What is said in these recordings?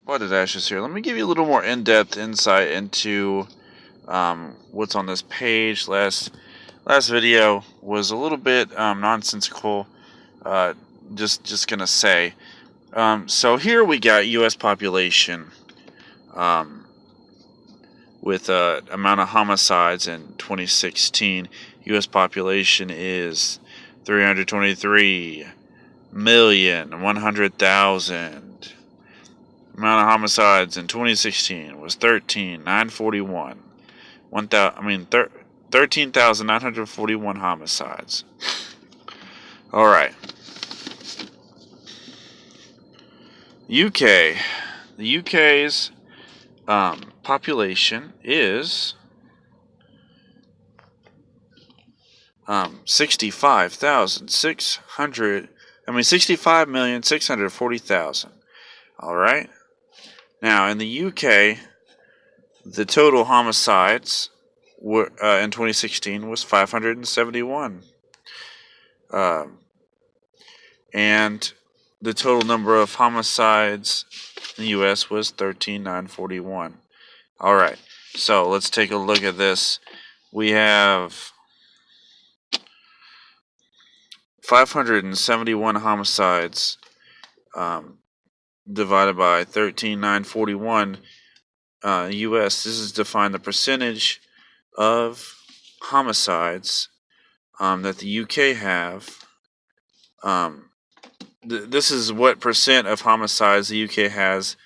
Blooded Ashes here. Let me give you a little more in-depth insight into what's on this page. Last video was a little bit nonsensical. Just gonna say. So here we got U.S. population with amount of homicides in 2016. U.S. population is 323,100,000. Amount of homicides in 2016 was 13,941. 13,941 homicides. All right. UK. The UK's population is 65,640,000. All right. Now, in the UK, the total homicides were in 2016 was 571. And the total number of homicides in the U.S. was 13,941. All right, so let's take a look at this. We have 571 homicides divided by 13,941 U.S. This is to find the percentage of homicides that the UK have. This is what percent of homicides the UK has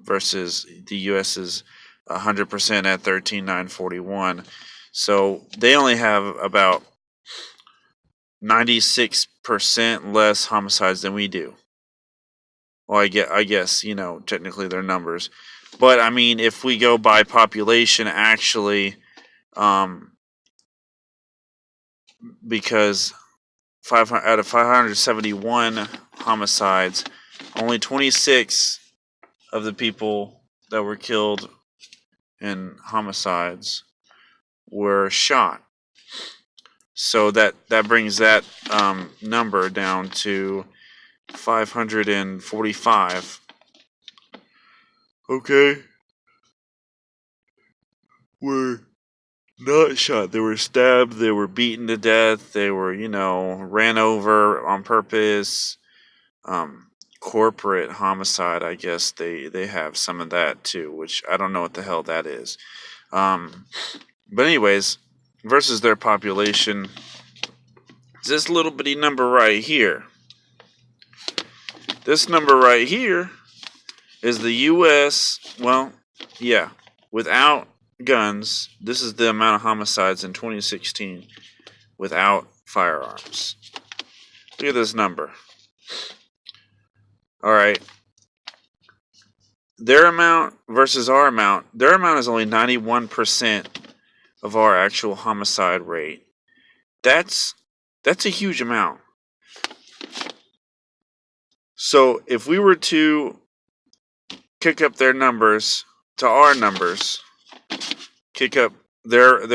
versus the US's 100% at 13,941. So they only have about 96% less homicides than we do. Well, I guess, technically they're numbers. But, I mean, if we go by population, actually, because out of 571 homicides, only 26 of the people that were killed in homicides were shot. So that brings that number down to 545. Okay. Were not shot. They were stabbed. They were beaten to death. They were, ran over on purpose. Corporate homicide, I guess they have some of that too, which I don't know what the hell that is. But anyways, versus their population, this little bitty number right here. This number right here is the U.S., well, yeah, without guns. This is the amount of homicides in 2016 without firearms. Look at this number. All right. Their amount versus our amount. Their amount is only 91% of our actual homicide rate. That's a huge amount. So if we were to kick up their numbers to our numbers, kick up their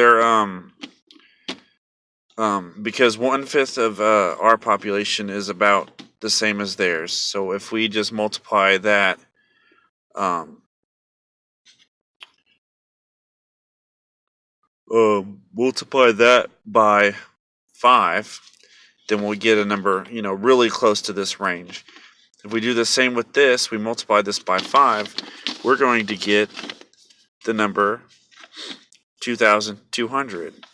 because 1/5 of our population is about the same as theirs. So if we just multiply that by 5, then we'll get a number, really close to this range. If we do the same with this, we multiply this by 5, we're going to get the number 2,200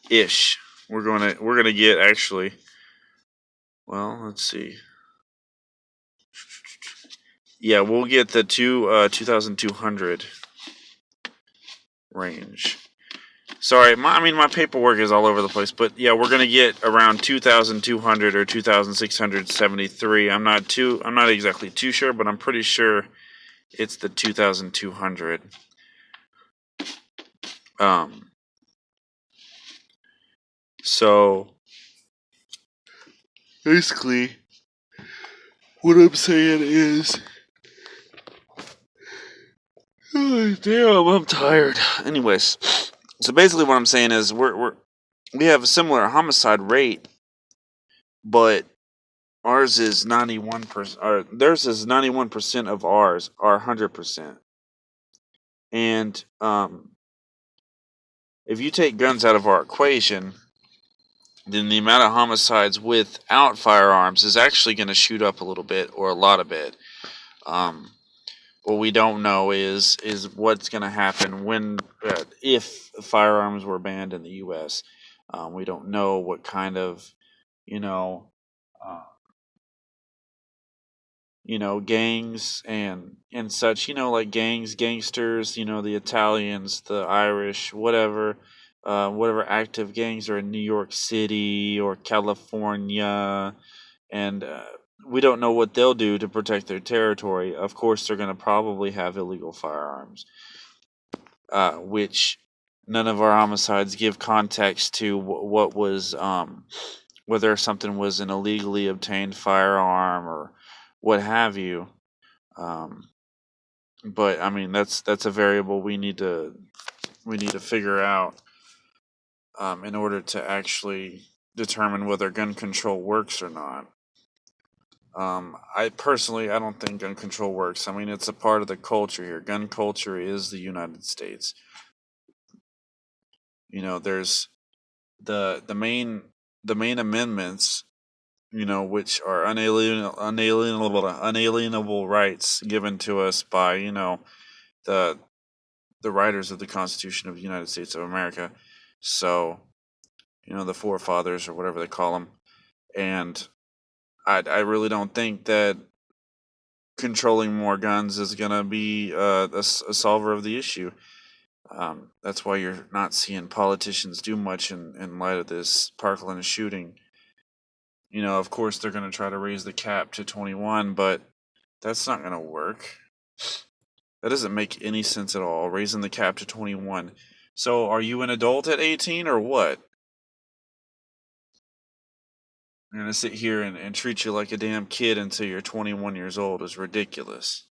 ish. We're gonna get actually. Well, let's see. Yeah, we'll get the 2,200 range. Sorry, my paperwork is all over the place, but yeah, we're gonna get around 2,200 or 2,673. I'm not exactly too sure, but I'm pretty sure it's the 2,200. So basically, what I'm saying is, oh, damn, I'm tired. Anyways, so basically, what I'm saying is, we have a similar homicide rate, but Ours is 91%, or theirs is 91% of ours are 100%. And if you take guns out of our equation, then the amount of homicides without firearms is actually going to shoot up a little bit, or a lot of it. Um, what we don't know is what's going to happen when if firearms were banned in the U.S. We don't know what kind of you know uh, gangs and such, like gangsters, the Italians, the Irish, whatever active gangs are in New York City or California. And we don't know what they'll do to protect their territory. Of course, they're going to probably have illegal firearms, which none of our homicides give context to what was whether something was an illegally obtained firearm or what have you. Um, but I mean, that's a variable we need to figure out in order to actually determine whether gun control works or not. I don't think gun control works. I mean, it's a part of the culture here. Gun culture is the United States. There's the main amendments, which are unalienable rights given to us by the the writers of the Constitution of the United States of America. So the forefathers or whatever they call them, and I really don't think that controlling more guns is going to be a solver of the issue. That's why you're not seeing politicians do much in light of this Parkland shooting. Of course, they're going to try to raise the cap to 21, but that's not going to work. That doesn't make any sense at all, raising the cap to 21. So, are you an adult at 18 or what? You're going to sit here and treat you like a damn kid until you're 21 years old is ridiculous.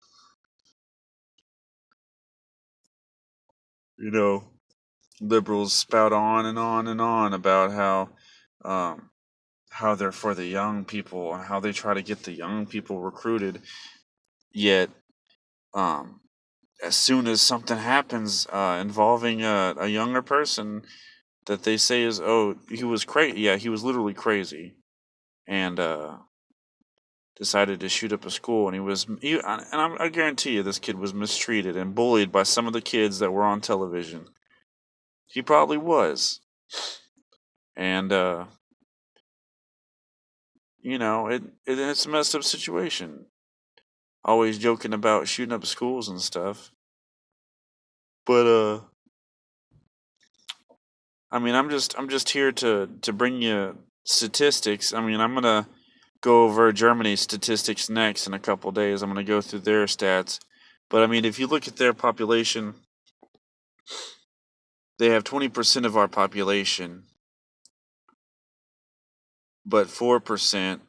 Liberals spout on and on and on about how they're for the young people and how they try to get the young people recruited. Yet, as soon as something happens involving a younger person that they say is, oh, he was crazy. Yeah, he was literally crazy, and decided to shoot up a school. And I guarantee you, this kid was mistreated and bullied by some of the kids that were on television. He probably was, and it's a messed up situation. Always joking about shooting up schools and stuff, but I mean, I'm just here to bring you statistics. I mean, I'm gonna go over Germany's statistics next in a couple days. I'm gonna go through their stats, but I mean, if you look at their population, they have 20% of our population, but 4%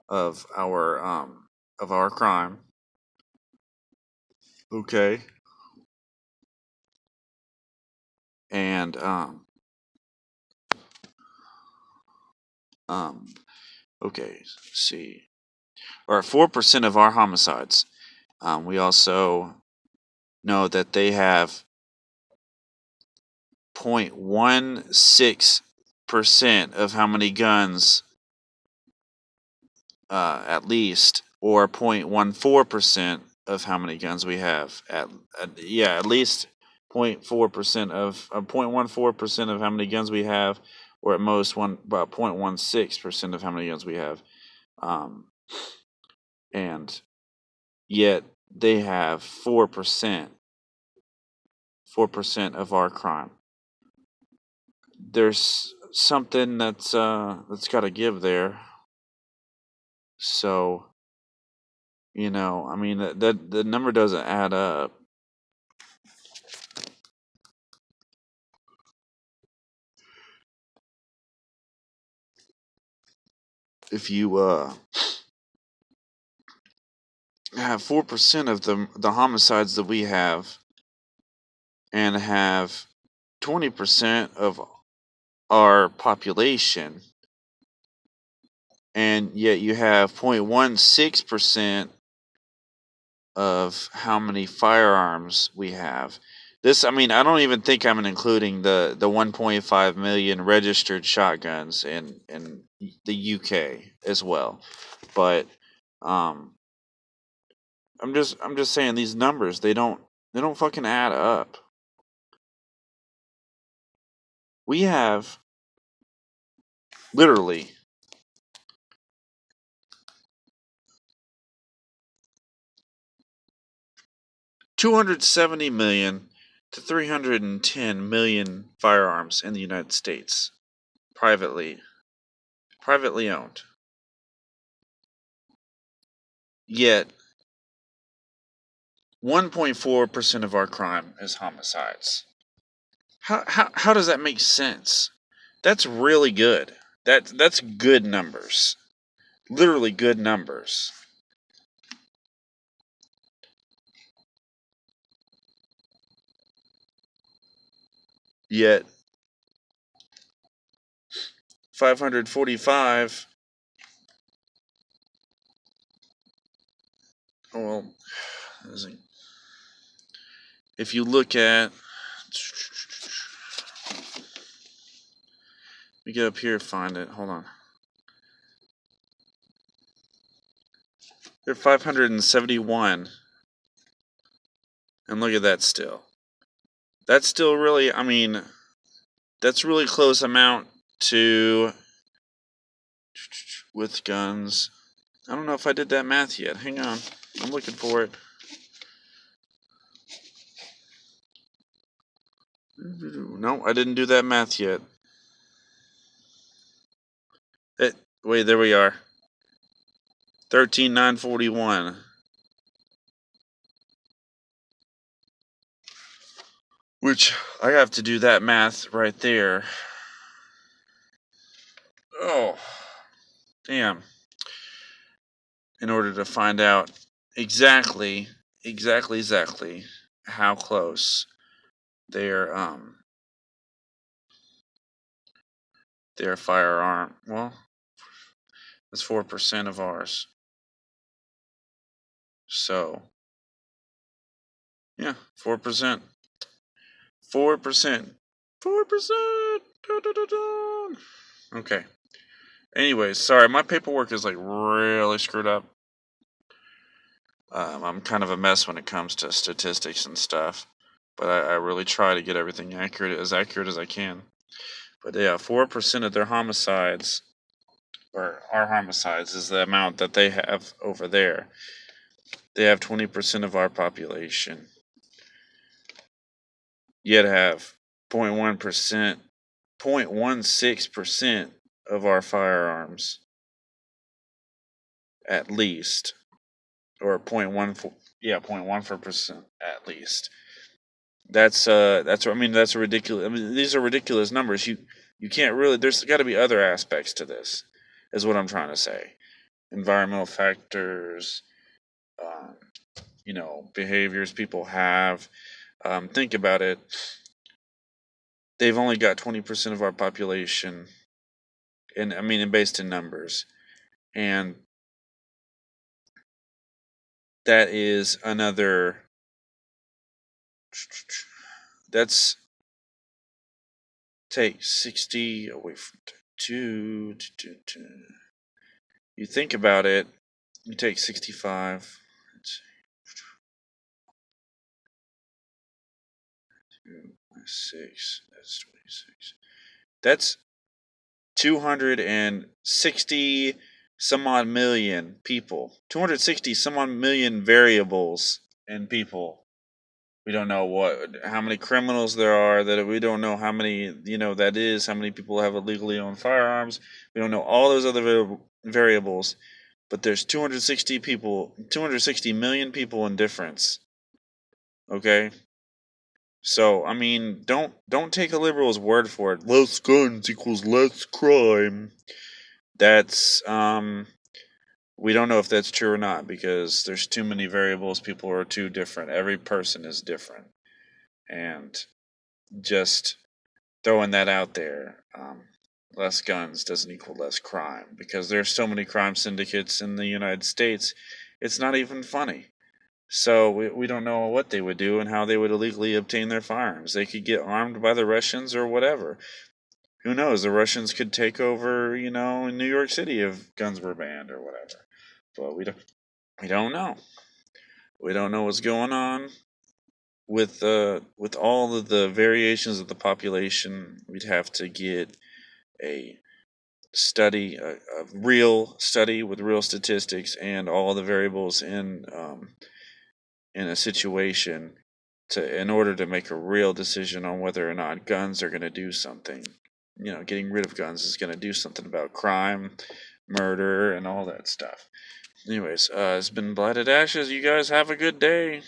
of our crime. Okay, and okay, let's see, or 4% of our homicides. We also know that they have 0.16% of how many guns, at least, or 0.14% of how many guns we have. At least 0.4% of 0.14% of how many guns we have, or at most about 0.16% of how many guns we have. And yet they have 4% of our crime. There's something that's got to give there. So, I mean, that the number doesn't add up. If you have 4% of the homicides that we have, and have 20% of our population, and yet you have 0.16% of how many firearms we have. This, I mean, I don't even think I'm including the 1.5 million registered shotguns in the UK as well. But I'm just saying these numbers, they don't fucking add up. We have literally 270 million to 310 million firearms in the United States, privately owned. Yet 1.4% of our crime is homicides. How does that make sense? That's really good. That's good numbers. Literally good numbers. Yet 545, well, if you look at, we get up here, find it, hold on. They're 571, and look at that still. That's still really, I mean, that's really close amount to, with guns. I don't know if I did that math yet. Hang on. I'm looking for it. No, I didn't do that math yet. Wait, there we are. 13,941. Which, I have to do that math right there. Oh, damn. In order to find out exactly how close their firearm. Well, that's 4% of ours. So, yeah, 4%. 4%. 4%. Okay. Anyways, sorry, my paperwork is like really screwed up. I'm kind of a mess when it comes to statistics and stuff, but I really try to get everything accurate as I can. But yeah, 4% of their homicides, or our homicides, is the amount that they have over there. They have 20% of our population, yet have 0.1%, 0.16% of our firearms, at least, or 0.14% at least. That's ridiculous. I mean, these are ridiculous numbers. You can't really. There's got to be other aspects to this, is what I'm trying to say. Environmental factors, behaviors people have. Think about it. They've only got 20% of our population, and based in numbers, and that is another. That's take 60 away from 2. You think about it. You take 65. 6. That's 26. That's 260 some odd million people. 260 some odd million variables in people. We don't know how many criminals there are, that we don't know how many, that is, how many people have illegally owned firearms. We don't know all those other variables, but there's 260 million people in difference. Okay? So, I mean, don't take a liberal's word for it. Less guns equals less crime. That's, we don't know if that's true or not, because there's too many variables. People are too different. Every person is different. And just throwing that out there. less guns doesn't equal less crime, because there's so many crime syndicates in the United States, it's not even funny. So we don't know what they would do and how they would illegally obtain their firearms. They could get armed by the Russians or whatever. Who knows? The Russians could take over, in New York City if guns were banned or whatever. But we don't know. We don't know what's going on with all of the variations of the population. We'd have to get a study, a real study with real statistics and all the variables in a situation in order to make a real decision on whether or not guns are going to do something. Getting rid of guns is going to do something about crime, murder, and all that stuff. Anyways, it's been Blighted Ashes. You guys have a good day.